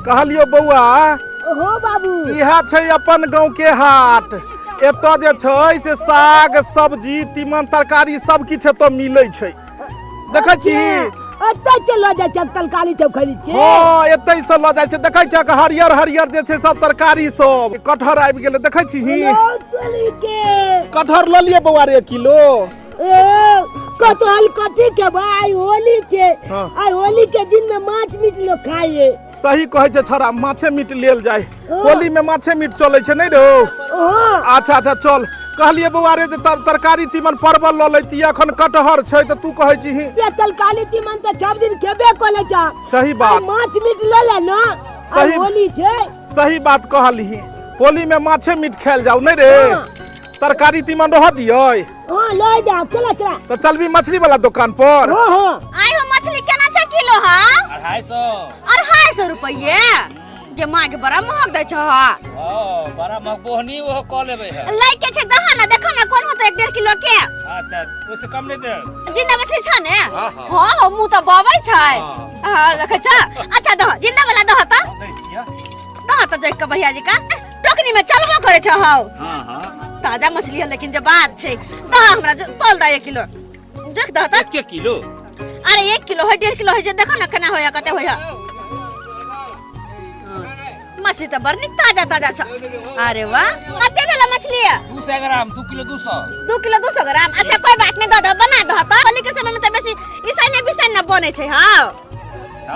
कहलियो बउआ हो बाबू इहा छै अपन गांव के हाट। एतऽ जे छै से साग सब्जी तीमन तरकारी सब किछ एतऽ मिलै छै। देखै छी एतै से लऽ जाइ छै तरकारी सब खरीद के। हाँ एतै से लऽ जाइ छै। देखै छी हरियर हरियर जे छै सब तरकारी सब। कटहर आबि गेलै देखै छी। कटहर लऽ लिए बउआ रे 1 किलो। कटहल कथी के भाई होली छै। आई होली के दिन में माछ मीट लोग खाए। सही कहै छै छोरा माछे मीट लेल जाय। होली में माछे मीट चलै छै नै रो। अच्छा अच्छा चल। कहलिए बउआ रे जे तरकारी तीमन परवल लऽ लैती एखन कटहर छै त तू कहै छी ये तरकारी तीमन त सब दिन खेबे करै छ। सही बात। माछ मीट ले ले ना। सही होली छै। सही बात कहली। होली में माछे मीट खायल जाऊ नै रे। तरकारी तीमन रह दियै। हां लय जा चला चला। तो चलबी मछली वाला दुकान पर। हां हां आई हो मछली केना छै किलो ह 250 रुपये। ये मां के बड़ा महंग दै छ। हां बड़ा महंग बोहनी वो क लेबे है। लै के छै दहा ना देखो ना कोन होतै 1.5 किलो के। अच्छा ओसे कम नै दे। जिंदा मछली छ ने। हां हां मुंह त बाबै छै। हां देखै छ। अच्छा दह जिंदा वाला दह त। दै छिया। दह त देख के बढ़िया जी का टोकनी में चलबो करे छ हां। हां हां ताजा मछली है लेकिन जे बात छै दह हमरा तोल दा 1 किलो। देख दह त 1 किलो। अरे 1 किलो है 1.5 किलो है जे देखो ना केना होया कते होया। मछली तो बड़ निक ताजा ताजा छ। अरे वाह कते भेला मछली है 200 ग्राम 2 किलो 200। 2 किलो 200 ग्राम। अच्छा कोई बात नहीं दो बना दो त। होली के समय में त बेसी ईसा ने बिसा न बने छै। हां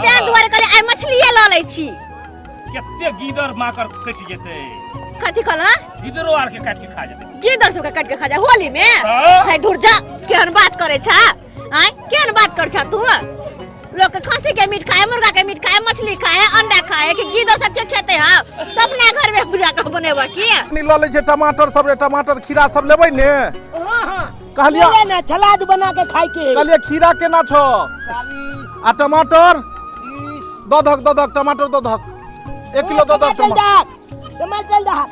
ते दुआरे कहले आई मछलीए ल लै छी। केते गीदर माकर कटि जेते। कथि कहला गीदरो आर के काट के खा जेते। गीदर सब के काट के खा जा होली में। है दूर जा केहन बात करे छ। आय केहन बात कर छ तू। लोग के खसी के मीट खाए मुर्गा के मीट खाए मछली खाए अंडा खाए कि गीदर सब के खेते ह। तो अपने घर में पूजा का बनेबा की। नी ल ले छै टमाटर सब रे टमाटर खीरा सब लेबै ने। हां हां कहलिया ले ना सलाद बना के खाए के। कहलिए खीरा केना छ 40 आ टमाटर 30 दो धक टमाटर दो धक 1 किलो दो धक टमाटर दा।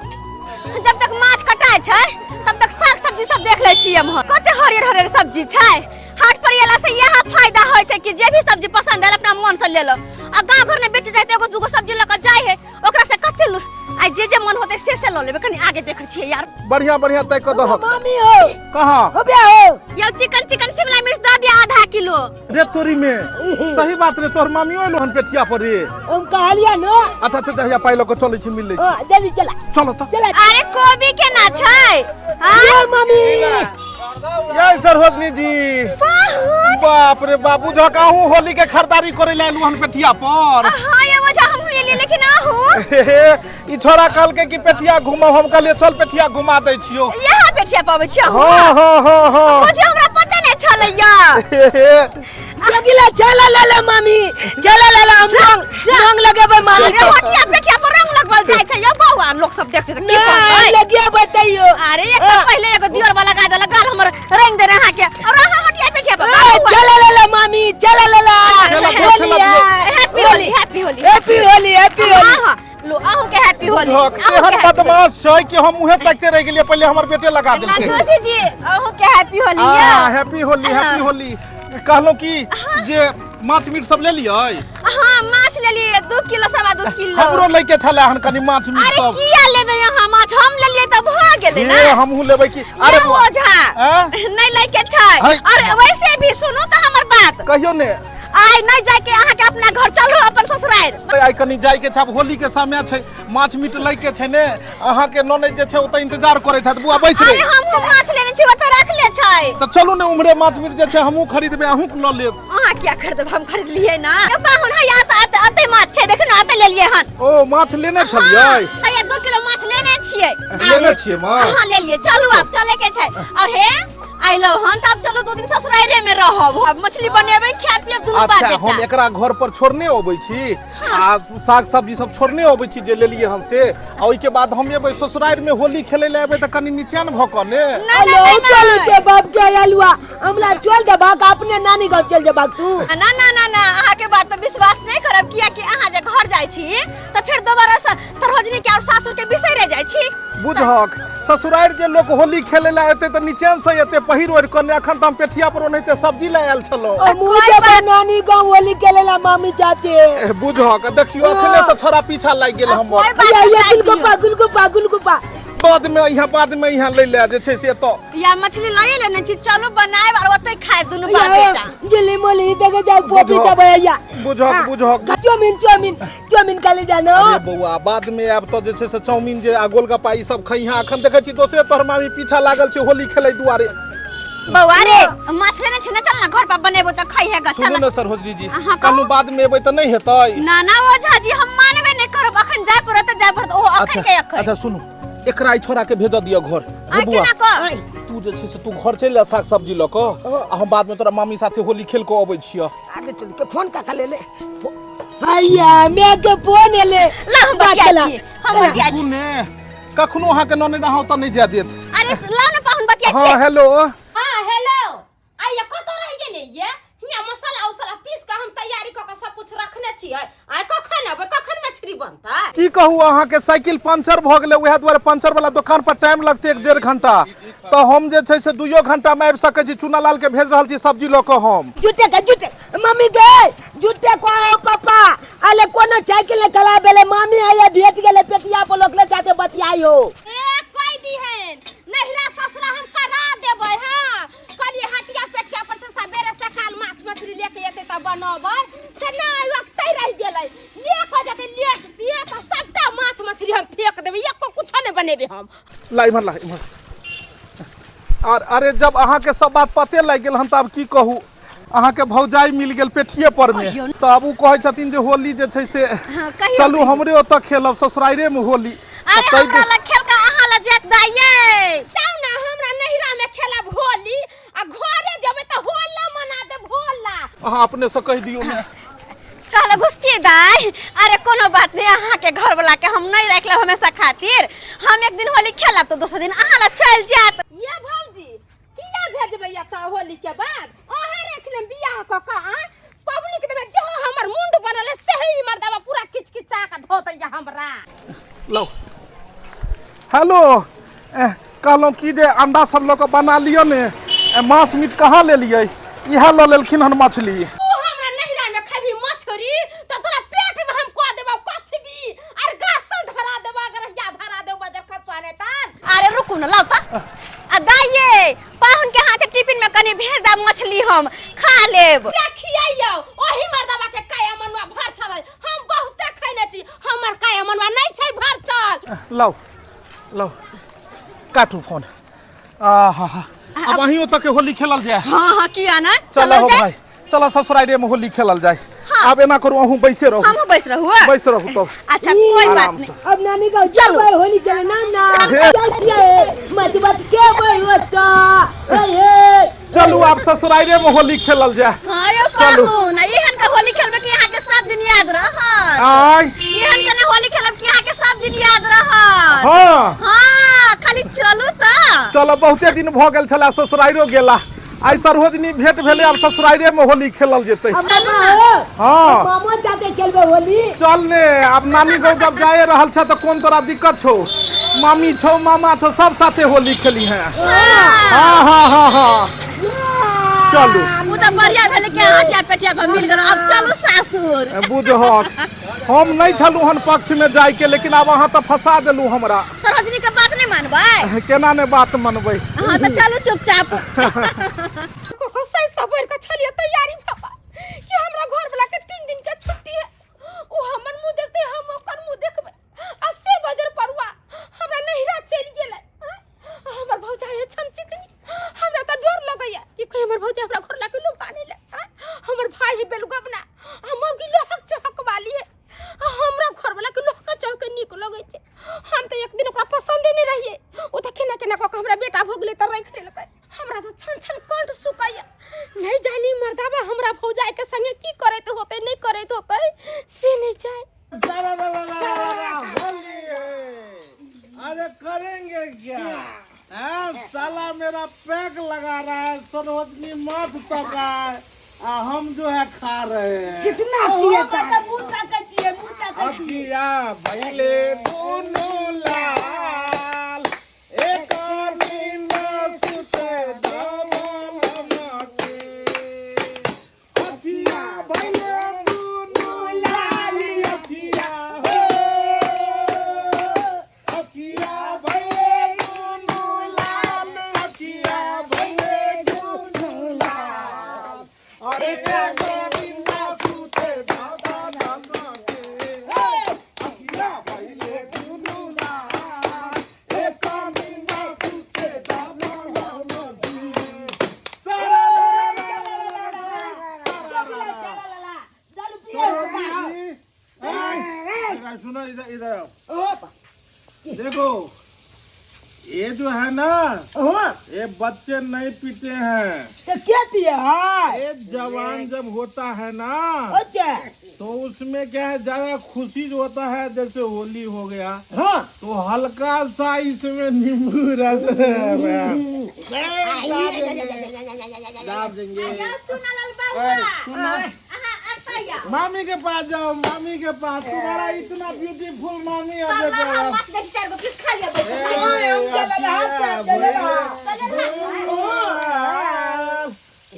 जब तक माछ कटाय छै तब तक साग सब्जी सब देख ले छी हम। कते हरियर हरियर सब्जी छै। हाट पर एला से यह फायदा होय छै कि जे भी सब्जी पसंद है अपना मन से ले लो। आ गांव घर में बेच जाते एगो दूगो सब्जी लेकर जाय है ओकरा से कते आई जे मन होते से ल लेबे। कनी आगे देखे छी यार बढ़िया बढ़िया तय क दह। मामी हो कहां हो बे हो यो चिकन शिमला मिर्च द दिया आधा किलो। रे तोरी में सही बात रे तोर मामी ओलो हन पेटिया पर रे। हम कहलिया न। अच्छा अच्छा जहिया पाइलो को चलै छी मिल ले छी। हां जल्दी चला चलो त। अरे कोबी केना छै। हां मामी ये सरहोदनी जी बाप रे बाबू झकाहू होली के खरीदारी करे ले आलू हन पेटिया पर। हां ये वजह हम ले लेकिन आ हो ई छोरा कहल के कि पेटिया घुमाओ हम कहलिए चल पेटिया घुमा दै छियो। यहाँ पेटिया पावे छियो। हां हां हां हां मुझे हमरा पता नहीं छलैया। लगिला चला ले मामी चला ले हम रंग लगाबे मामी। अरे हटिया पेटिया पर रंग लगवल जाय छै यो बौआ लोग सब देखते त की कहै लगिया बताइयो। अरे एक पहले एगो दियर वाला लगा देला गाल हमर रंग दे रहा के और हटिया पेटिया पर चला ले मामी चला ले happy Holi happy Holi happy Holi happy Holi. हां लो आहू के हैप्पी होली। केहन बदमाश छै कि हम मुहे तकते रह गेलिए पहले हमर बेटे लगा देलकै। खुशी जी आहू के हैप्पी होली या हैप्पी होली कहलो कि जे माछ मीट सब ले लियै। हां माछ ले लिए 2 किलो सवा 2 किलो। हमरो लेके छले हन कनी माछ मीट सब। अरे किया लेबे यहां माछ हम ले लिए त भ गेलै ना। ए हमहू लेबै कि अरे ओझा नहीं लेके छै। और वैसे भी सुनो त हमर बात कहियो ने आई नहीं जाय के अहाँ के अपना घर चलू अपन ससुराल। आई कनी जाय के छै होली के समय छै माछ मीट लै के छै ने अहाँ के ननद जे छै ओतै इंतजार करै छथि बुआ बैस रे। अरे हम माछ लेने छी ओतै रख ले छै त चलू ने उम्हरे माछ मीट जे छै हमहू खरीदबे अहू ल लेब। अहाँ क्या खरीदब हम खरीद लिए ना। ए पाहुन है आते माछ छै देख ना आते ले लिए हन। ओ माछ लेने छलियै। अरे 2 किलो माछ लेने छियै। लेने छियै माछ। हां ले लिए चलू आप चले के छै। और हे आइलो हन तब चलो 2 दिन ससुराले में रहब। अब मछली बनेबै खा पियब दुनू बात। अच्छा हम एकरा घर पर छोड़ने अबै छी आ साग सब्जी सब छोड़ने अबै छी जे लेलिए हम से आ ओइ के बाद हम एबै ससुराल में होली खेले ले एबै त कनी नीचान भ क ने। हेलो चल के बाप के आलुआ हमरा चल दे बाक अपने नानी गांव चल दे बाक तू। ना ना ना ना अहाँ के बात पे विश्वास नहीं करब किया कि अहाँ जे घर जाय छी त फिर दोबारा से सरहोजनी के और सासुर के बिसरे जाय छी बुझहक ससुरार जे लोग होली खेले ला एते त नीचे से एते पहिर ओढ़ कने अखन त हम पेठिया पर ओनैते सब्जी ले आयल छलो मुझे नानी गाँव होली खेलेला मामी जाते बुझहक देखियो अखने से छोरा पीछा लाग गेल हमर गुलगुपा बाद में यहाँ ले ले जे छै से तो या मछली लाए लेने छी चलो बनाए और ओते खाए दुनु बाप बेटा गिली मोली देखे जाओ पोपी का भैया बुझहक चाउमीन काले जानो अरे बौआ बाद में आब तो जे छै से चाउमीन जे आ गोलगप्पा ई सब खइहा अखन देखै छी दोसरे तोहर मामी पीछा लागल छै होली खेलै दुआरे बौआ रे मछली ने छने चल ना घर पर बनेबो त खइहेगा चल सुनू न सरोजनी जी कनु बाद में एबै त नहीं हेतै ना ना ओझा जी हम मानबे नहीं करब अखन जाय पड़त ओ अखन के अखन अच्छा सुनू एकरा ई छोरा के भेज दियो घर आ बुआ केना कर तू जे छै से तू घर चल जा साग सब्जी ल क आ हम बाद में तोरा मामी साथे होली खेल के अबै छियो आगे चल के फोन का ले ले भैया मैं के फोन ले ला हम बतिया छी हम बतिया छी ने कखनो अहाँ के ननद अहाँ त नहीं जा देत अरे ला ना पाहुन बतिया छी हां हेलो हां हेलो आइया कत रह गेले ये हिया मसाला उसला पीस के हम तैयारी क के सब कुछ रखने छियै आइ कखन आबै कखन मछली बनतै की कहू अहाँ के साइकिल पंचर भ गेलै उहे द्वारे पंचर वाला दुकान पर टाइम लगते 1.5 घंटा तो हम जे छै से 2 घंटा में आबि सकै छी चुनालाल के भेज रहल छी सब्जी ल क हम जुटे मम्मी गे जुटे को पापा अले कोनो साइकिल ले चला बेले मम्मी आया भेट गेले पेटिया पर लोकले जाते बतियायो ए कोई दिहन नहिरा ससुरा हम करा देबै हां कलिए हटिया पेटिया पर से सबेरे से काल माछ मछली लेके एते त बनबै से ना वक्त रह गेलै ले को जते लेट दिए त सबटा माछ मछली हम फेंक देबै एको कुछ नै बनेबे हम ला इमहर और अरे जब अहाँ के सब बात पते लग गेल हम त अब की कहू अहाँ के भौजाई मिल गेल पेठिए पर में तो अब उ कहै छथिन जे होली जे छै से चलू हमरे ओत खेलब ससुराइरे में होली अरे हमरा ल खेल का अहाँ ल जेत दाइए तब ना हमरा नहिरा में खेलब होली आ घरे जेबै त होला मना देब होला अहाँ अपने से कह दियो ने कहले घुसकी दाई अरे कोनो बात नहीं अहाँ के घर वाला के हम नहीं रख ले हमेशा खातिर हम एक दिन होली खेलब तो दूसरा दिन अहाँ ल चल जात ये भौजी किया भेजबै या त होली के बाद अहाँ रख ले बियाह क का पबनी के देबे जो हमर मुंड बनले सही मर्दवा पूरा किचकिचा के धोत या हमरा लो हेलो कहलौं की जे अंडा सब लोग बना लियो ने मांस मीट कहाँ ले लिए इहा ल लेलखिन हन मछली तू हमरा नहिरा में खबी मछरी त तोरा पेट में हम को देबौ कछबी और गासल धरा देबा अगर या धरा देबौ बजर खसवाने तार अरे रुकू न लाओ त आ दाइए पाहुन के हाथे टिफिन में कनी भेज दा मछली हम खा लेब रखियौ ओही मर्दवा के काया मनवा भर छल हम बहुते खैने छी हमर काया मनवा नहीं छै भर चल लो काटू फोन आहा अब अहियो तक के होली खेलल जाए हां किया ना चलो हो भाई चलो ससुराइरे में होली खेलल जाए अब एना करू अहू बैसे रहू हम बैस रहू तो अच्छा कोई बात नहीं अब नानी गाँव चलो होली खेले ना जाइए मत के भाई होता चलू आप ससुराइरे में होली खेलल जाए हां यो पाहुन एहन का होली खेलबे कि यहां के सब दिन याद रहत आय एहन के ना होली खेलब कि यहां के सब दिन याद रहत हां खाली चलू त चलो बहुते दिन भ गेल छला ससुराइरो गेला आई सरोजनी भेंट भेले अब ससुराइरे में होली खेलल जेतै हां मामा जाते खेलबे होली चल ने अब नानी गाँव जब जाए रहल छ त कोन तोरा दिक्कत छौ मामी छौ मामा छौ सब साथे होली खेली हैं हां चलू उ त बढ़िया भेले के हटिया पेटिया पर मिल गेल अब चलू सासुर बुझहक हम नहीं छलू हन पक्ष में जाय के लेकिन अब अहाँ त फंसा देलू हमरा सरोजनी के बात नहीं मानबै केना ने बात मनबै हां त चलू चुपचाप को सही सबर का छलिए तैयारी पापा कि हमरा घर वाला के 3 दिन के छुट्टी है ओ हमर मुंह देखते हम ओकर मुंह देखबे 80 बजर परवा हमरा नहिरा चल गेले हमर भौजाई छमचिकनी हमरा त डर लगैया कि कोई हमर भौजाई हमरा घर लाके लुपा नहीं ले हमर भाई है बेलुगबना हम की लोहक चहक वाली है हमरा घर वाला के लोहक चहक निक लगै छै हम त एक दिन ओकरा पसंद नहीं रहिए ओ त केना केना क हमरा बेटा भोगले त रख लेलकै हमरा त छन छन कंठ सुकाया नहीं जानी मर्दाबा हमरा भौजाई के संगे की करैत होतै नहीं करैत होतै से नहीं जाय अरे करेंगे क्या साला मेरा पैक लगा रहा है सरोजनी मत पका हम जो है खा रहे हैं कितना पिए था मुंह का कचिए अब किया भैले दोनों ला सुनो इधर इधर आओ। ओ पा देखो ये जो है ना हाँ ये बच्चे नहीं पीते हैं। तो क्या पिए है ये जवान जब होता है ना अच्छा तो उसमें क्या है ज्यादा खुशी जो होता है, जैसे होली हो गया हाँ तो हल्का सा इसमें नींबू रस डाल देंगे। सुनो मामी के पास जाओ, मामी के पास। तुम्हारा इतना ब्यूटीफुल मामी है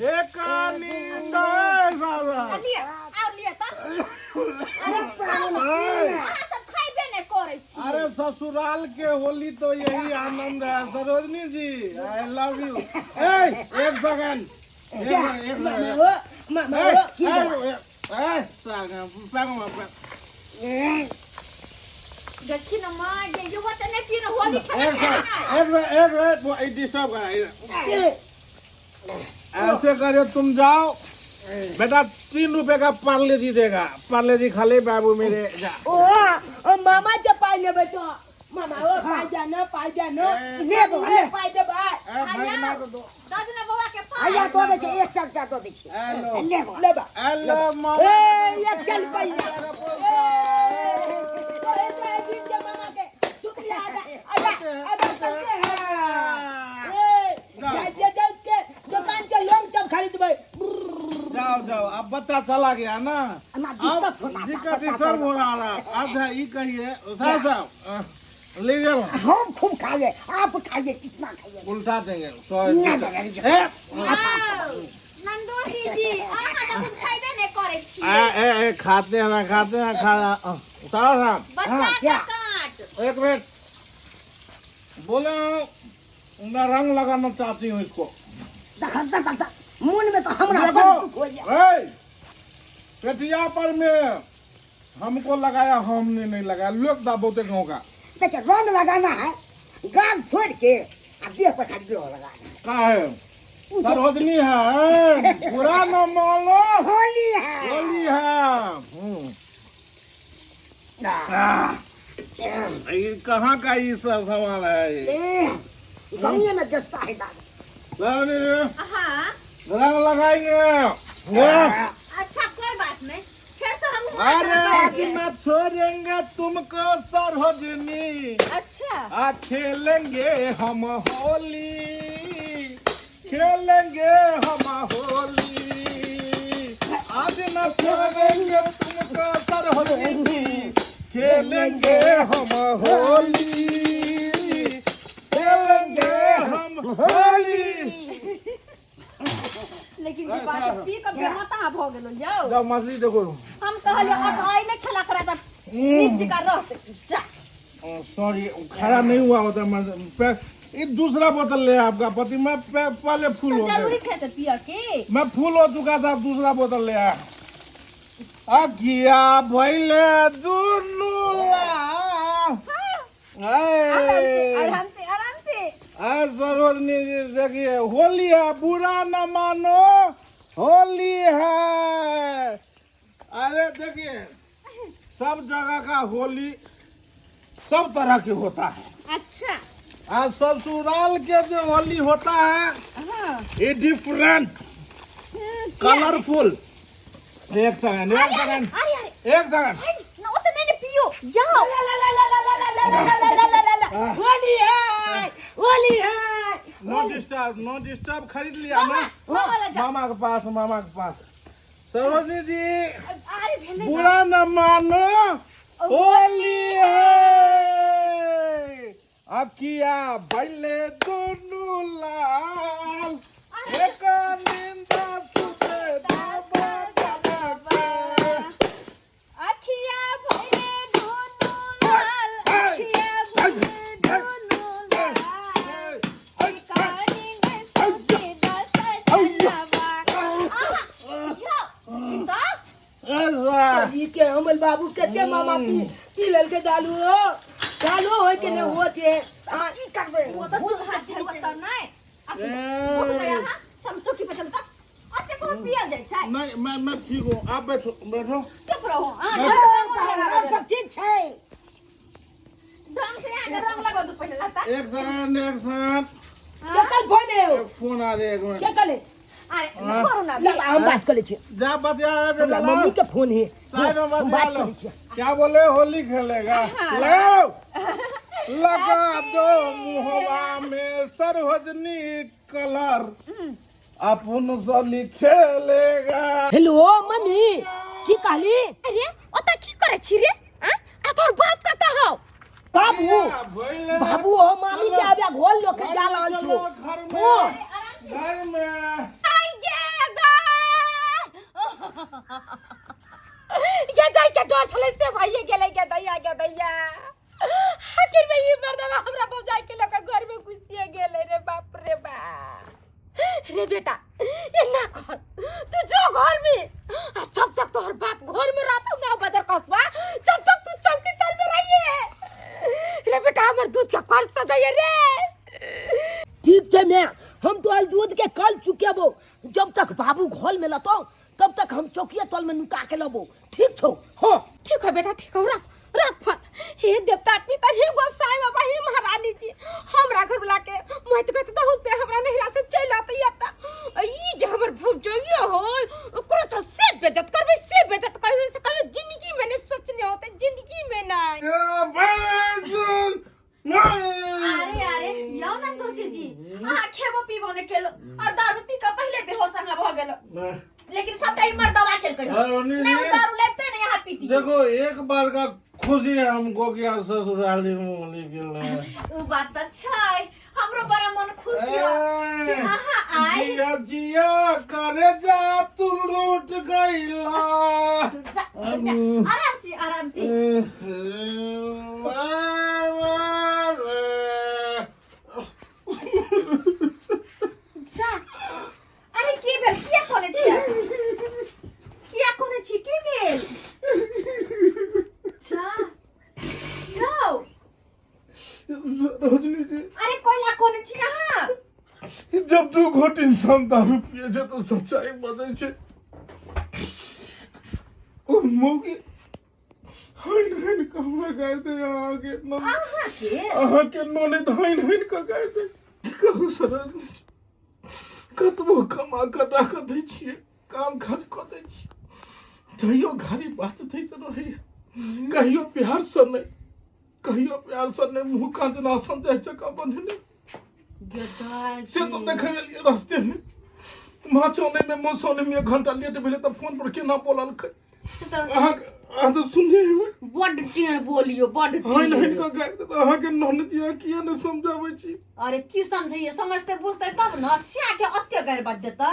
एक नींद अरे ससुराल के होली तो यही आनंद है। सरोजनी जी आई लव यू। एक सेकंड डिस्टर्ब कर। ऐसे करो तुम जाओ बेटा, 3 रुपए का पार्ले जी देगा। पार्ले जी खा ले बाबू मेरे जा। ओ मामा जो पाई ले बेटो मामा ओ पाई जाना ले बो ले पाई दे भाई भाई मार दो। दादू बाबा के पास आया तो दे 1 सप्ताह तो दे ले बो ले बा हेलो मामा। ए ये चल पाई ऐसे दिन के मामा के शुक्रिया आजा चलते हैं जा के दुकान से लोग जब खरीदबे। जाओ अब बच्चा चला गया ना, अब दिक्कत सब हो रहा। अच्छा ये कहिए साहब ले जाओ। हम खूब खाइए, आप खाइए, कितना खाइए उल्टा देंगे। नंदोसी जी अहाँ त कुछ खाइबे नै करै छी। खाते हैं खा साहब बच्चा का काट एक मिनट बोले मैं रंग लगाना चाहती हूँ इसको। देखा मुन में तो हमरा देखो पेटिया पर में हमको लगाया, हमने नहीं लगाया। लोग दाबोते गाँव का देखिए रंग लगाना है, गाल छोड़ के अब देह पर खाली ग्लो लगाना है। का है सरोजनी है, बुरा न मानो होली है होली है। ये कहाँ का ये सब सवाल है? गमिया में बेचता है दादा। हां रंग लगाएंगे। अच्छा कोई बात नहीं, फिर से हम अरे न छोड़ेंगे तुमको सरोजनी। अच्छा खेलेंगे हम होली, खेलेंगे हम होली। आज न छोड़ेंगे तुमको सरोजनी, खेलेंगे हम होली, खेलेंगे हम होली। लेकिन जे बात पी के बेमता भ गेलो जाओ। जाओ मछली देखो। हम कहलिए अब आई नहीं खेला करा त नीचे का रहते जा। सॉरी खराब नहीं हुआ होता। ये दूसरा बोतल ले आपका पति। मैं पहले फुल हो गया। जरूरी थे तो पिया के मैं फुल हो चुका था, दूसरा बोतल ले आया। अगिया भइले दुनु आराम से सरोजनी जी देखिए होली है, बुरा न मानो होली है। अरे देखिए सब जगह का होली सब तरह की होता है। अच्छा आज ससुराल के जो होली होता है ये डिफरेंट कलरफुल। एक सेकंड ना उतने ने पियो जाओ। होली है नो डिस्टर्ब खरीद लिया ना मामा के पास। सरोजनी जी बुरा न मानो होली है। अकिया बैले दोनों लाल, एक निंदा सुते दाबा दाबा। अखिया भइले दोनों लाल, अखिया भइले दोनों लाल, कानी में सजे दस जलवा। ऐसा ये के अमल बाबू कते मामा पी लेल के डालू हो के न हो छे। हां ई करबे वो तो चूल्हा जलवा त नै उठ गया। चल चौकी पे चल। अच्छा को पिया जाय छै। नहीं मैं ठीक हूँ, आप बैठो। चुप रहो। और सब ठीक छै। लगा दो पहले लाता एक सेकंड क्या कल फोन है फोन आ रहा है एक मिनट क्या कले अरे छोड़ो ना ला हम बात कर ले छे जा बतिया बेटा हमरा मम्मी के फोन है साइड में हम बतिया बात लो कर छे क्या बोले होली खेलेगा लो लगा दो मुहवा में सरहजनी कलर अपन सली खेलेगा हेलो मम्मी की कहली अरे ओता की करे छी रे आ तोर बाप कता हो बाबू बाबू हो मामी के आबे घोल लो के जा रहल छो घर में आई गेगा ये जाय के डर छले से भाई गेले के दैया आखिर में ये मर्दवा हमरा बाप जाय के लगा घर में घुसिए गेले रे बाप रे रे बेटा ये ना कर तू जो घर में जब तक तोहर बाप घर में रहता ना बाजार कसबा जब तक तू चौकीदार में रहिए रे बेटा हमर दूध के कर्ज सजाइए रे ठीक छे मैं हम तो दूध के कल चुकेबो जब तक बाबू घोल में लतो तब तक हम चौकिया तल में नुका के लबो ठीक छो हां ठीक है बेटा ठीक है रख फल हे देवता पितर हे गोसाई बाबा हे महारानी जी हमरा घर बुला के मत कहते तो से हमरा नहिरा से चल आते यता ई जे हमर भूप जोइयो हो ओकरो तो से बेइज्जत करबे से कभी जिंदगी में नहीं सोचने होते जिंदगी में अरे यो ना दोषी जी खेबो पीबो ने केलो और दारू पी के पहले बेहोश भ गेलो लेकिन सब टाइम मर्दवा चल गयो नहीं दारू लेते नहीं यहाँ पीती देखो एक बार का खुशी है हमको कि ससुराली में होली खेलने वो बात अच्छा है हमरो बड़ा मन खुश है हां आई जिया जिया करे जा तू लूट गईला आराम से जा अरे की भेल किया कोने छी की भेल जा यो रोजनी जी अरे कोइला कोने छी हां जब दू घोट इंसान दारू पिए छे तो सच्चाई बने छे ओ मोगी हाइन का हमरा गाड़ दे आहा के नोने हाइन का गाड़ दे कहू सरज कतबो कमा कटा कर दै छिए काम काज क दै छिए तैयो घारी बात दै त रहे कहियो प्यार से नहीं मुंह कांजना संजय चका बने से तो देखे लिए रास्ते में माँ चौने में मुँह सोने में 1 घंटा लेट भेले तब फोन पर केना बोलल ख अहाँ तो सुनले हेबै बड टियर बोलियो बड हाइन का गाड़ अहाँ के ननदिया किया न समझाबै छी अरे की समझिए समझते बुझते तब न सिया के अत्य गाड़ बात देता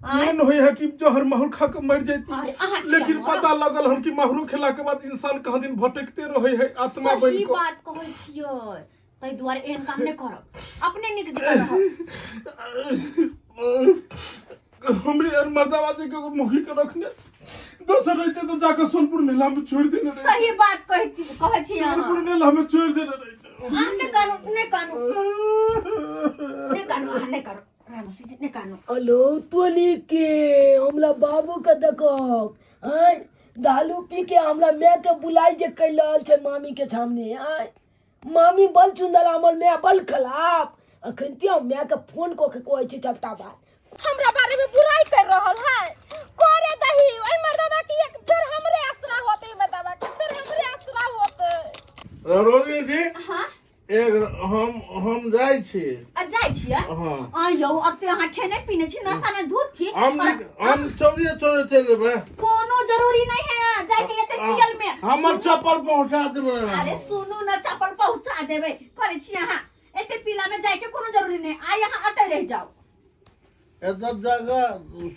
मन होय है कि जहर माहौल खा के मर जाती अरे अहाँ लेकिन पता लगल हम कि माहौल खेला के बाद इंसान कहाँ दिन भटकते रहे है आत्मा बन सही को बात कहै छियै तै दुआरे एहन काम नहीं करब अपने निक जगह रहब हमरे यार मर्दाबाजी के मुखी के रखने दोसर रहते तो जाकर सोनपुर मेला में छोड़ देने रहे सही बात कहै छी अहाँ सोनपुर मेला में छोड़ देने रहे नहीं करो रामसी ने कानो हेलो तोली के हमला बाबू के देखो हैं दारू पी के हमरा मैं के बुलाई जे कैलाल छे मामी के सामने हैं मामी बल चुंदल हमर मैं बल खिलाफ अखन ते मैं के फोन को के कहै छी चपटा बात हमरा बारे में बुराई कर रहल है करे दही ओइ मर्दवा की एक फिर हमरे आसरा होते मर्दवा के फिर हमरे आसरा होते रोजी जी हां एक हम जाय छी जाय छियै हां यौ अते अहाँ खेने पीने छी नशा में धूत छी हम चोरी चले जेबै कोनो जरूरी नहीं है जाय के एते पियल में हमर चप्पल पहुंचा देबै अरे सुनू ना चप्पल पहुंचा देबै करे छी अहाँ एते पीला में जाय के कोनो जरूरी नहीं आ यहाँ आते रह जाओ एत जगह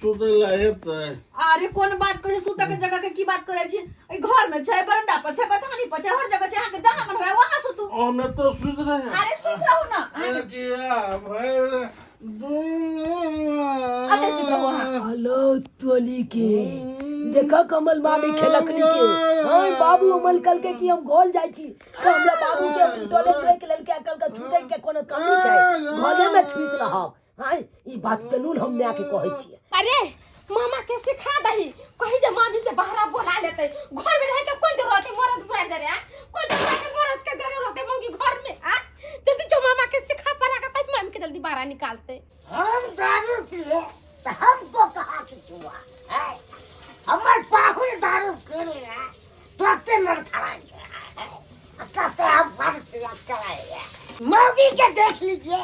सुतैला हेतै अरे कोन बात करे सुता के जगह के की बात करे छी ए घर में छै बरंडा पर छै पतानी पर छै हर जगह छै अहाँ के जहां मन होय वहां सुतू ओमे तो सुत रहे अरे सुत रहू ना अरे किया भाई अते सुत रहू अहाँ हेलो तोली के देखा कमल मामी खेलकनी के हां बाबू अमल कल के कि हम घोल जाय छी तो हमरा बाबू के टॉयलेट ब्रेक लेल के कल का छूटे के कोनो कमी छै घोले में छुइत रहब हां ई बात जरूर हम मैं के कहै छी अरे मामा के सिखा दही कही जे मामी के बहरा बोला लेते घर में रह के कोई जरूरत है मरद बुलाए दे रे कोई जरूरत है मरद के जरूरत है मौगी घर में निकालते। हम दारू पिए तो हमको कहाँ की छुआ है? हमारे पाहुल दारू पी रहे हैं तो अपने मन खराएंगे, कहते हम भर पिया कराएंगे। मौगी के देख लीजिए,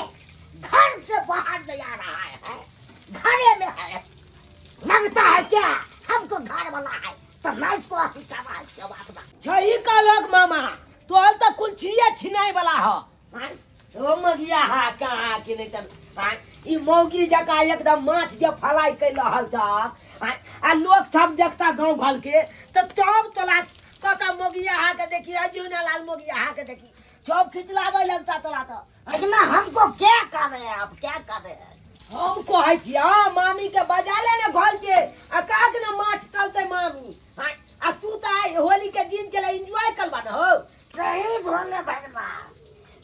घर से बाहर नहीं आ रहा है, घरे में है। लगता है क्या हमको घर वाला है तो मैं इसको अभी कर रहा है। छही का लोग मामा तो तो कुल छिया छिनाई वाला हो। ओ मगिया हा कहाँ के नहीं तब ई मौगी जका एकदम माछ जे फलाई कर रहल छ आ लोग सब देखता गांव घर के तो तब तोला कता मगिया हा के देखी अजुना लाल मगिया हा के देखी सब खिचलावे लगता तोला तो। लेकिन हमको क्या कर रहे हैं, आप क्या कर रहे हैं? हम कहै छी मामी के बजा ले ने घर से आ का के ना माछ तलते मामी आ तू त होली के दिन चले एंजॉय करबा न हो। सही बोले भगवा,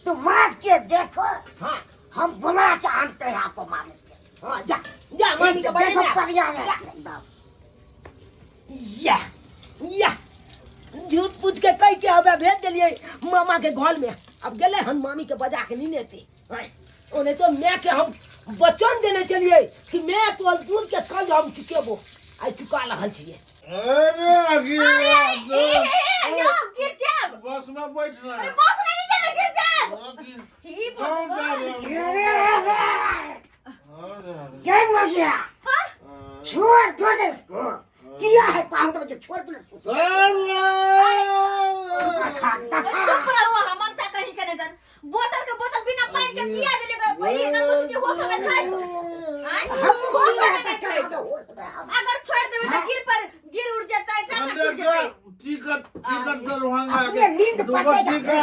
तुम माछ के देखो। हां हम बुला के आनते हैं आपको मामी के। हां जा जा मामी के बजा देखो ले बढ़िया है एकदम। या या झूठ पूछ के कह के हमें भेज दिलिए मामा के घर में। अब गेले हम मामी के बजा के नहीं लेते ओने तो मैं के हम वचन देने चलिए कि मैं तो दूध के कल हम चुकेबो आई चुका रहल छिए। अरे गिर जाब बस में बैठ रहा अरे बस में नीचे में गिर जाब ही क्या हो गया? छोड़ दो ना इसको। किया है पाँव तो मुझे छोड़ दो ना। चुप रहो हमन सा कहीं करे दन बोतल के बोतल बिना पानी के पिया देले वही ना तो तुझे होश में छाई हम होश में छाई अगर छोड़ देबे तो गिर उड़ जाता है टांग टूट जाता है। टिकट दरभंगा अपने नींद पड़ेगा।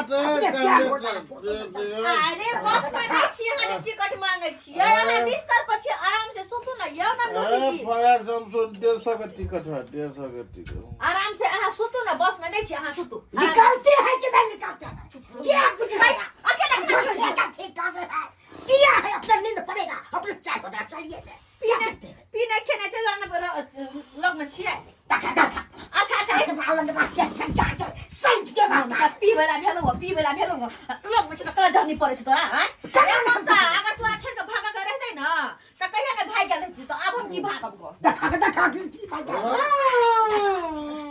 अरे बस में नहीं छी हम टिकट मांगे छी ना बिस्तर पर छी आराम से सुतू ना यो ना दोसी 150 का टिकट है, 150 का टिकट आराम से आहा सुतू ना बस में नहीं छी आहा सुतू निकालते हैं कि नहीं निकालते हैं? क्या कुछ नहीं अकेला ठीक कर रहे हैं। पिया है अपना नींद पड़ेगा, अपने चाय बता चलिए पीने खेने चलो ना लोग में छी अच्छा अच्छा एक मालूम बात क्या समझा के सही के बात है। पी बेला भेलो लोग में छी कला जर्नी पड़े छ तोरा हां अरे मौसा अगर तोरा छोड़ के भागा के रहते ना त कहिया ने भाग गेल रहती तो अब हम की भागब गो देखा की फायदा।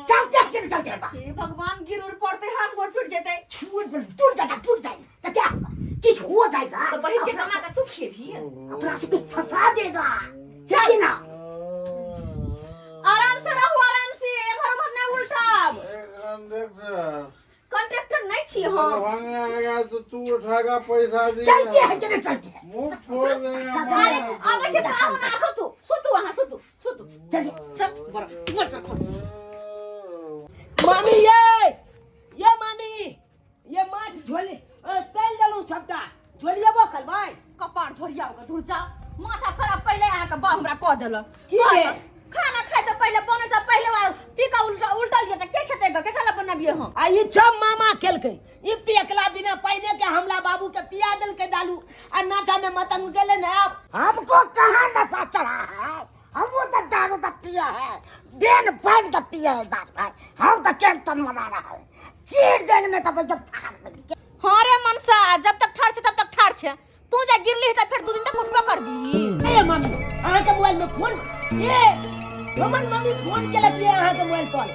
चलते बा। हे भगवान गिर उड़ पड़ते हाथ गोड़ टूट जेते टूट जाए तो क्या होगा? कुछ हो जाएगा तो बहन के कमा के तू खेबी अपना से भी फंसा देगा। चाहिए ना आराम से रहो आराम से भर ना उल्टाब कॉन्ट्रैक्टर नहीं छी हम दरभंगा आएगा तो तू उठाएगा पैसा दी चलते हैं कि नहीं चलते हैं? मुंह फोड़ देगा। अरे अब से पाहु ना सुतू वहां सुतू चलिए चल बोल चल मामी ये मामी ये माछ झोले तेल डालू छपटा झोलिए बकल भाई कपार धोरिया होगा धुर जा माथा खराब पहले आहा के बा हमरा क देल की है? खाना खाए से पहले बने से पहले पीका उल्टल गया त के खेते के खाला बनाबिए हम आ ई सब मामा खेलकै ई पेकला बिना पानी के हमला बाबू के पिया दिल के डालू आ नाचा में मतंग गेले ना आप हमको कहाँ नशा चढ़ा है? हम वो तो दारू तो पिया है, बेन बैग तो पिया है दारू है। हम तो कीर्तन मना रहा है, चीर देंगे नहीं तो भाई जब हां रे मनसा जब तक ठाड़ छे तब तक ठाड़ छे तू जा गिरली त फिर दू दिन तक उठबे करबी ए मामी अहाँ के मोबाइल में फोन ए हमर मम्मी फोन केलक ये अहाँ के मोबाइल पर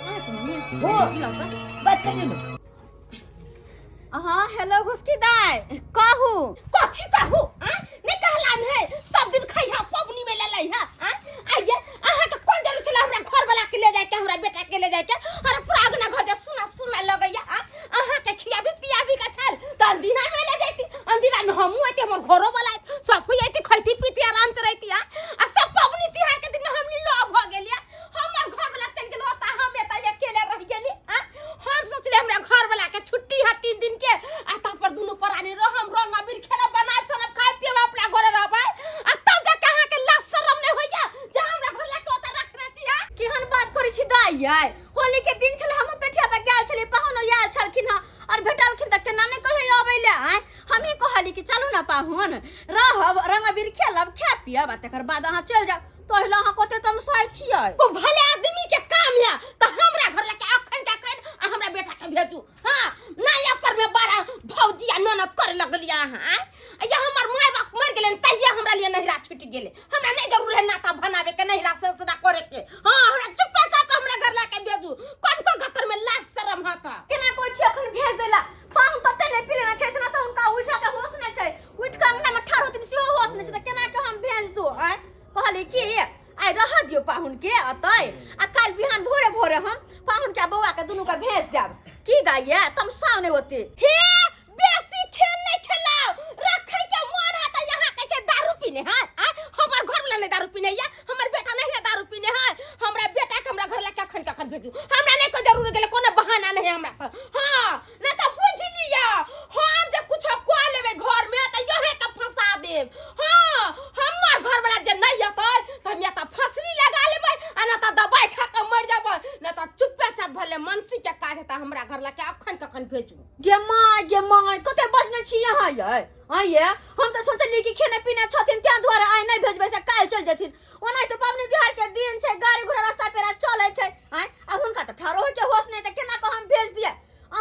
हो बात करिए हां हेलो घुसकी दाई कहू कथि कहू नहीं कहला है सब दिन खैहा पबनी में ले लै है आइए अहाँ के कोन जरूर छला हमरा घर वाला के ले जाय के हमरा बेटा के ले जाय के अरे पूरा अगना घर जे सुना लगैया अहाँ के खियाबी पियाबी का छल त अंदिना में ले जाती अंदिना में हमहु आते हमर घरो वाला सब कोई आते खैती पीती आराम से रहती आ सब पबनी तिहार के दिन में हमनी लोभ हो गेलिया हमर घर वाला चल गेल होता हम एता अकेले रह गेली हम सोचले हमरा घर वाला के छुट्टी है 3 दिन के आ तब पर दुनु परानी रह हम रंग अबीर खेला बना सनब खाए पिए अपना घरे रहबै आ तब जा कहां के लाज शरम नहीं होइया जे हमरा घर ला के ओता रखने छिया केहन बात करै छी दाई आय होली के दिन छले हम पेठिया पे गेल छली पाहुन आयल छलखिन और भेटलखिन त केना ने कहे आबैले आय हम ही कहली कि चलू ना पाहुन रहब रंग अबीर खेलब खा पियब आ तकर बाद अहाँ चल जाओ तोहला अहाँ कते तमसाइ छियै ओ भले आदमी के काम है त हमरा घर ला के अखन का कह हमरा बेटा के भेजू हां नया पर में बारा भौजी आ ननद करे लगलिया अहाँ या हमर माय बाप मर गेलन तहिया हमरा छूट गेले हमरा नहीं जरूर है नाता बनावे के नहीं रास्ता सदा करे के हां हमरा चुपचाप चाप हमरा घर ला के भेजू कौन को गतर में लाज शर्म हाता केना कोई छी अखन भेज देला पाहुन तते नै पिले ना छै इतना से उनका उठा के होश नै छै उठ के अंगना में ठाड़ होतिन सेहो होश नै छै त केना के हम भेज दो आय कहले की आइ रह दियो पाहुन के अतै आ काल बिहान भोरे भोरे हम पाहुन के बौआ के दुनू के भेज देब की दाइया तमसा नै होते हे बेसी खेल नहीं खेलाओ रखे के मन है त यहां के छै दारू पीने है हमर घर वाला नहीं दारू पीने या हमर बेटा नहीं है दारू पीने है हमरा बेटा के हमरा घर ला के अखन भेजू हमरा नहीं को जरूर गेले कोनो बहाना नहीं है हमरा हां न त बुझ लिया हम जे कुछ को लेबे घर में त यहे के फंसा देब हां हमर घर वाला जे नहीं हतै त हम या त फसरी लगा लेबै आ न त दवाई खा के मर जाबै न त चुप्पे चाप भले मनसी के काज है त हमरा घर ला के अखन भेजू गे माय कते बजने छी यहाँ ये हम तो सोचलिए कि खेने पीने छथिन त्या द्वारा आइ नहीं भेजबै से काल चल जथिन ओनाइ तो पावनी तिहार के दिन छै गाड़ी घोड़ा रास्ता पेरा चले छै आइ आ हुनका त ठारो होय छै होश नहीं त केना को हम भेज दिए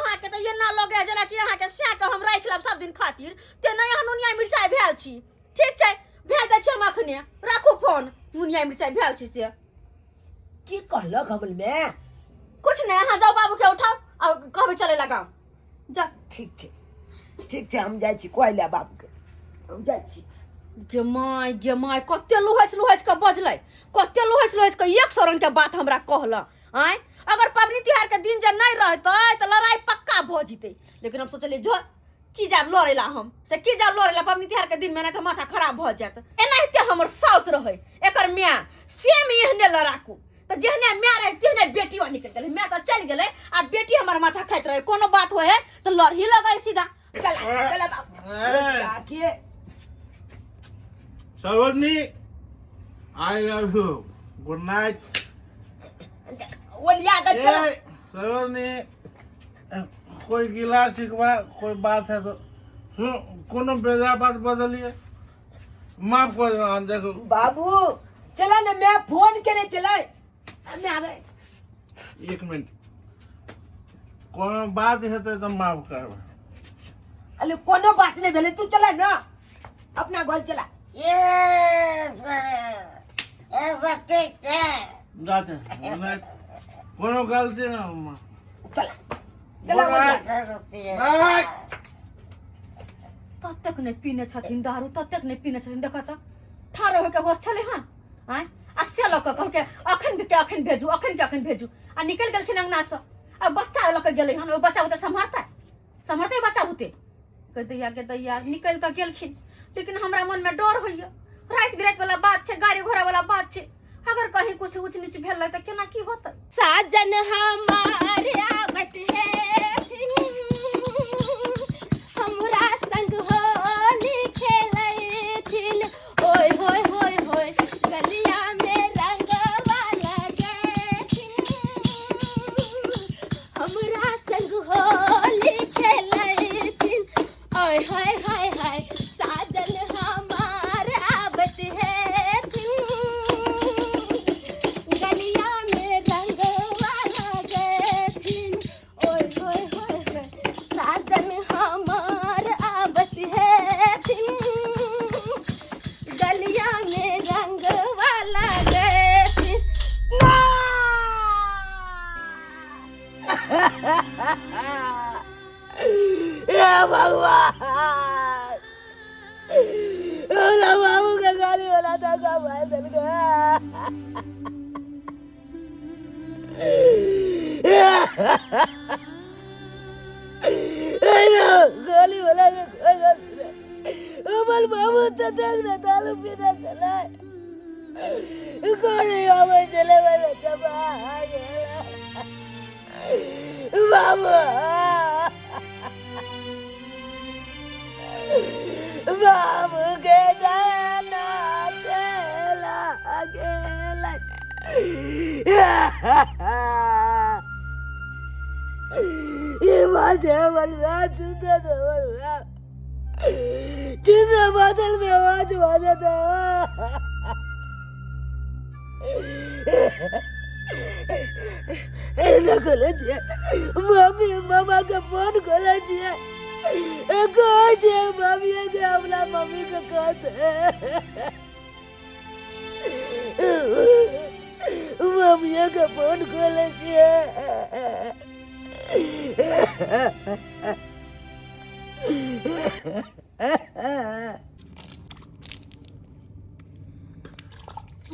अहाँ के त ये ना लगे जना कि अहाँ के स्या के हम राख लेब सब दिन खातिर ते नहीं यहाँ नुनिया मिर्चाई भेल छी ठीक छै भेज दै छी हम अखने राखू फोन नुनिया मिर्चाई भेल छी से की कहलो खबल में कुछ नहीं अहाँ जाओ बाबू के उठाओ और कहबे चले लगाओ जा ठीक छै हम जाइ छी कोइला बाबू के हम जाइ छी गे माय कते लुहच के बजलै कते लुहच के एक सौ रंग के बात हमरा कहला आय अगर पबनी तिहार के दिन जे नहीं रहतै त लड़ाई पक्का भ जितै लेकिन हम सोचलिए जो की जाब लड़ैला हम से की जाब लड़ैला पबनी तिहार के दिन में नहीं त माथा खराब भ जात एनाहिते हमर साउस रहै एकर मियां सेम एहने लड़ाकू त जेहने मियां रहे तेहने बेटियो निकल गेलै मैं त चल गेलै आ बेटी हमर माथा खाइत रहे कोनो बात होय है त लड़ही लगै सीधा चला बाबू राखिए Sarojini I love you good night ओलिया द चला सरोजनी कोई गिला शिकवा कोई बात है तो कोनो बेजा बात बदलिए माफ कर देखो बाबू चला ना मैं फोन करे चला मैं आ गए 1 मिनट कोनो बात है तो माफ कर अरे कोनो बात नहीं भेले तू चला ना अपना घर चला ऐसा ठीक है जाते हैं कोनो गलती ना चला तक नहीं पीने छथिन दारू तक नहीं पीने छथिन देखा त ठारो होके होश छले हां आय आ से लक कह के अखन भेजू आ निकल गेलखिन अंगना से आ बच्चा लक गेलै हन ओ बच्चा होते संभारते बच्चा होते कह दैया निकल त गेलखिन लेकिन हमरा मन में डर होइया रात बिरात वाला बात छै गाड़ी घोड़ा वाला बात छै अगर कहीं कुछ ऊंच नीच भेल त केना की होतै साजन हमारे आवत है हमरा संग होली खेलैथिन ओय होय होय होय गलिया में रंगवा लगैथिन हमरा संग होली खेलैथिन ओय होय होय होय साजन हमारे आवत है गलिया में रंगवा लगैथिन ओय होय होय होय साजन हमार आवत है गलिया में रंगवा लगैथिन भगवान बाबू के गाड़ी वाला था का भाई दिल गाली वाला अमल बाबू तो देख ना दारू पीना चला कौन आवे चले वाला चबा बाबू बाबू के जाना चला अकेला ये बाजे बलवा चुदा तो बलवा चुदा बादल में आवाज बाजा था ना खोला चाहिए मम्मी मामा का फोन खोला चाहिए कहाँ चाहिए मम्मी के अपना मम्मी को कहते मम्मिया का फोन खोले छियै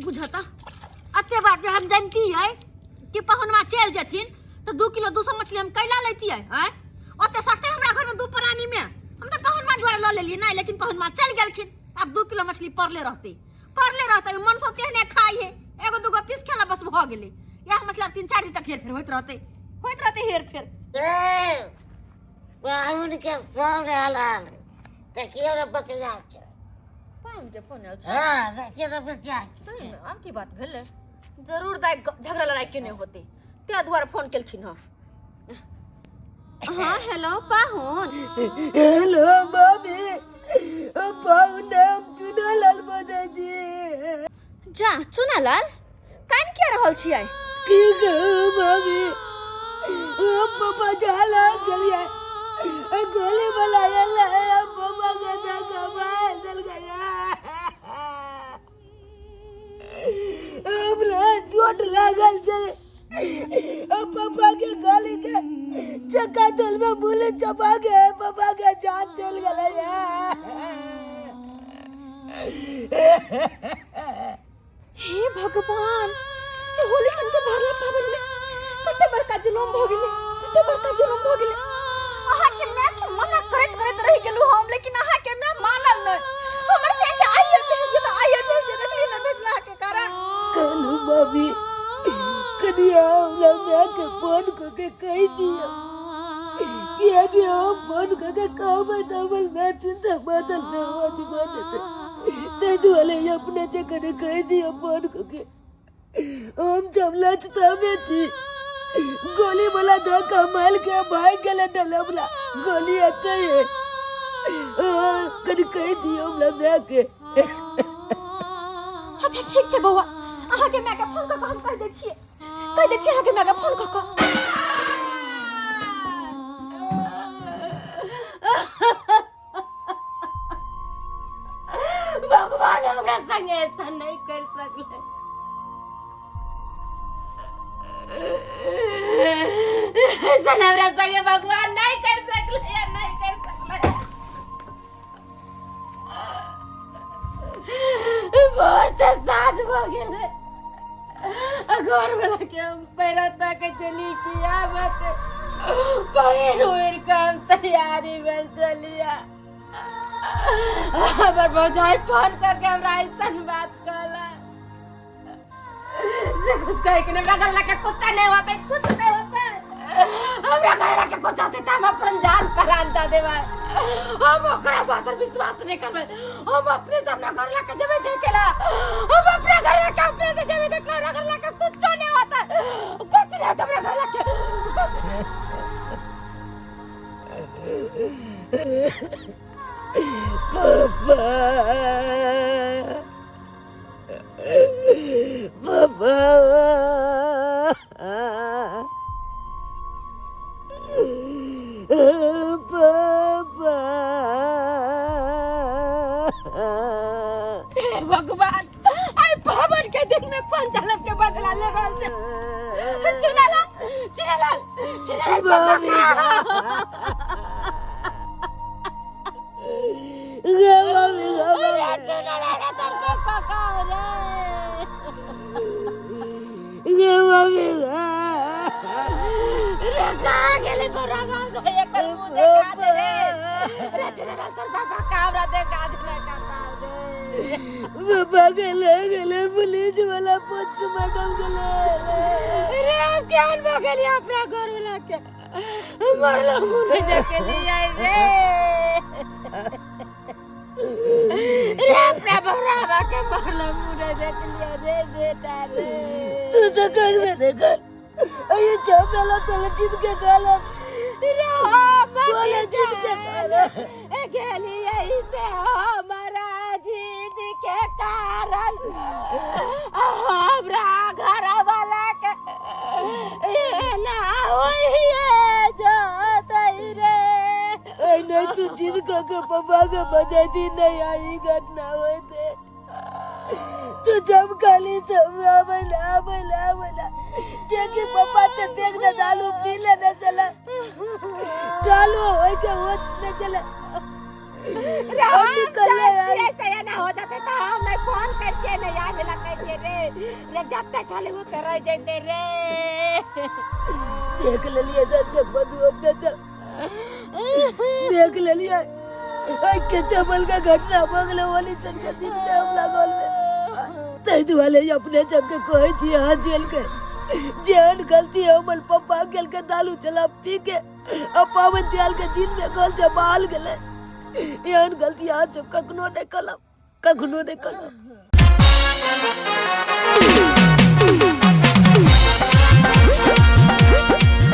बुझता अते बात जे हम जानती है कि पहुनमा चल जथिन तो 2 किलो 200 मछली हम कैला लेती है हैं ओते सस्ते हमरा घर में 2 प्राणी में हम तो पहुनमा द्वारा ल लेलिए नहीं लेकिन पहुनमा चल गेलखिन अब 2 किलो मछली परले रहते मन सोते ने खाई है एगो दूगो पीस खेला बस भ गेले या मतलब 3-4 दिन तक हेर फेर होइत रहते हेर फेर पाहुन के फोन आयल देखियो रे बचिया के पाहुन के फोन आयल छै हां देखियो रे बचिया सही में आब की बात भेले जरूर दाई झगड़ा लड़ाई केने होते ते द्वारा फोन केलखिन हां हेलो पाहुन हेलो मम्मी पाहुन नाम चुनालाल बजै छी जा चुनालाल कान किया रहल छियै की कहू मम्मी पापा जाला चलिए गोली बनाया लाया पापा का धक्का मार दल गया हमरा चोट लागल छै पापा के गाली के चक्का तल में बुलेट चपा के पापा के जान चल गले हे भगवान ये होली सन के भरला पावन में कते बड़का जुलुम भ गेले आहा के मैं के मना करत रह गेलु हम लेकिन आहा के मैं मानल न हमर से के आइए भेज दे देखली न भेजला के कारण कहलू मम्मी कनिया हमरा मैं के फोन को के कह दिया किया कि हम फोन को के कहबे तबल मैं चिंता बदल में हो जते ते दुआले अपने जगह कह दिया फोन को के हम जब लचता में छी गोली वाला धक्का मार के भाई गेले डलबला गोली आते है कनी कह दियो हमरा मैं के अच्छा ठीक छै बौआ आहा के मैं के फोन क हम कह दे छियै आहा के मैं के फोन क भगवान हमरा संगे ऐसा नहीं कर सकले ऐसा हमरा संगे भगवान नहीं कर सकले भोर से साँझ भ गेले घर वाला के हम पहला तक चली किया मत पहिर काम तैयारी में चलिया हमर भौजाई फोन करके हमरा ऐसा बात कहला से कुछ कहे कि हमरा घर लाके कुछ नहीं होता हमरा घर लाके कुछ होते त हम अपन जान प्राण दे देबे हम ओकरा बात पर विश्वास नहीं करबे हम अपने से अपना घर लाके जबे देखेला हम अपना घर लाके अपने से जबे देखला हमरा घर लाके कुछ नहीं होता हमरा घर लाके भगवान आई पावन के दिन में कौन जलम के बदला ले रहल छै चुनालाल बाबा गले पुलिस वाला पोस्टमार्टम गले रे ध्यान भ गेली अपना घर वाला के मरलो मुने देखे लिए रे अपना बहरावा के मरलो मुने देख लिया रे बेटा रे तू तो कर मेरे घर ये चौबेला चल जीत के गाला रे बोले जीत के गाला गेली यही से हमारा जीत के कारण हमरा घर वाला के ना होइए जो तई रे नहीं तू जीत के पापा के बजाई दी नहीं आई घटना हुए थे तू जब खाली तब आवेला जेकी पापा ते देख ना दारू पी ले न चला चालू होय के होत न चला हम ऐसे या ना हो जाते तो हम नहीं फोन करके नहीं आवेला कहते रे जाते चले वो रह जाते रे देख ले लिया जब बदू अपने देख ले लिया के जबल का घटना बगले वाली चल के दिन में हमला गोल में तै दुआले अपने जब के कोई छी हां जेल के जेहन गलती हमर पापा गेल के दारू चला पी के अब पावन त्याल के दिन में गोल से बाल गेले एहन गलती आज कखनो नहीं कलम